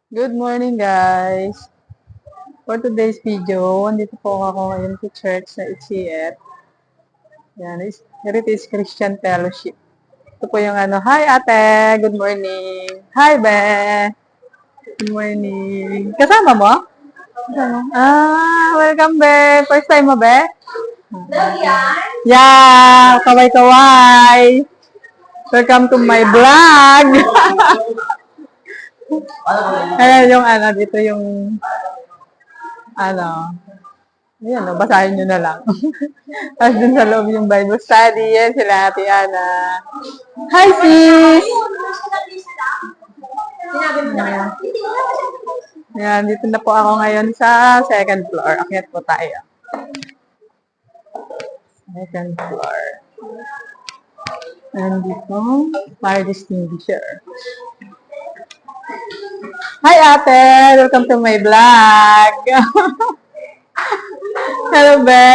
Good morning, guys. For today's video, andito po ako ngayon sa church sa HCF. Yan, Heritage Christian Fellowship. Ito po yung hi ate, good morning. Hi, Be. Good morning. Kasama mo? Kasama? Welcome, Be. First time mo, Be? Yeah, kaway-kaway. Welcome to my vlog. Ayan yung dito yung ayan, basahin nyo na lang. Tapos dun sa loob yung Bible study, yan sila Ate Ana. Hi, sis! Yan, dito na po ako ngayon sa second floor. Akyat po tayo. Second floor. And dito, fire extinguisher. Hi, ate! Welcome to my vlog! Hello, Be!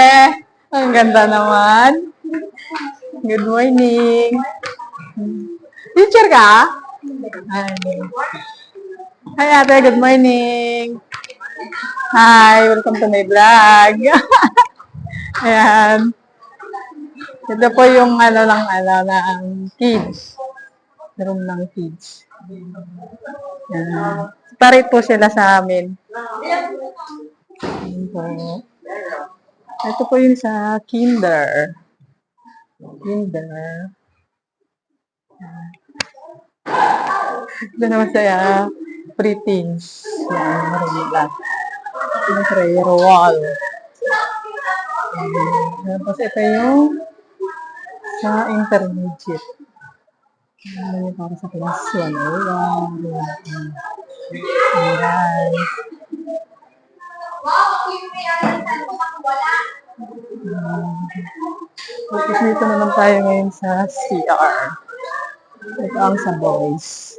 Ang ganda naman. Good morning. Teacher ka? Hi, ate. Good morning. Hi. Welcome to my vlog. Ayan. Ito po yung ng kids. Room ng kids. Ayan. Parit po sila sa amin. Ito po yung sa kinder. Ito naman saya pre-teens. Yan, marila. Yung prayer wall. Tapos ito yung sa intermediate. Ano yung para sa class 1. Ayan. Tapos dito naman tayo ngayon sa CR. Ito ang sa boys.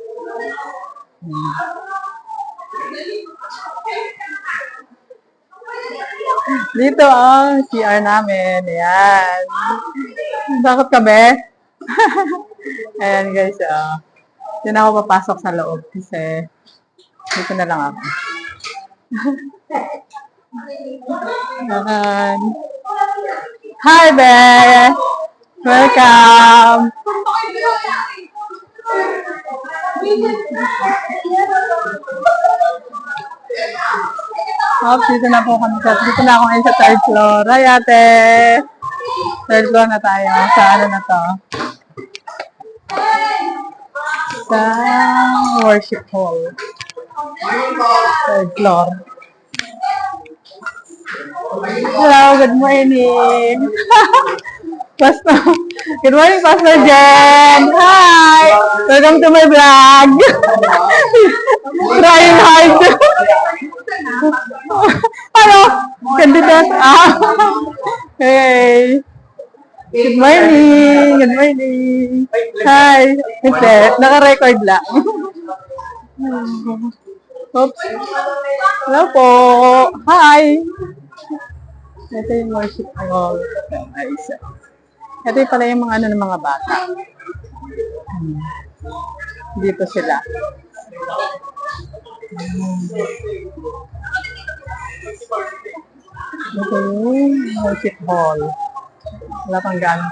Dito ang CR namin. Ayan. Bakit ka, Be? Ayan, guys. Hindi na ako papasok sa loob kasi dito na lang ako. Ayan. Hi, Be! Welcome! Dito na po kami. Dito na ako ngayon sa third floor. Hi, ate! Third floor na tayo. Sa na to? Sa worship hall. Third floor. Hello, good morning. Good morning, Pastor Jen. Hi! Welcome to my vlog. Trying hard. Candidate. Hey. Good morning. Good morning. Hi. Hindi, naka-record lang. Oops. Hello po. Hi. Ito yung worship hall. Ito yung pala yung mga ng mga bata. Dito sila. Ito yung worship hall. Wala pang gaano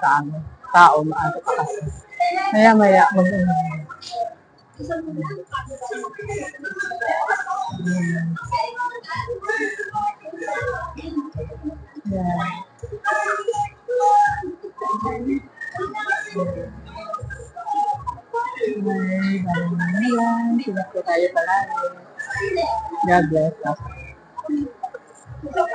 tao, maaga pa kasi. Maya-maya, yeah. Sila po tayo pala. God bless us.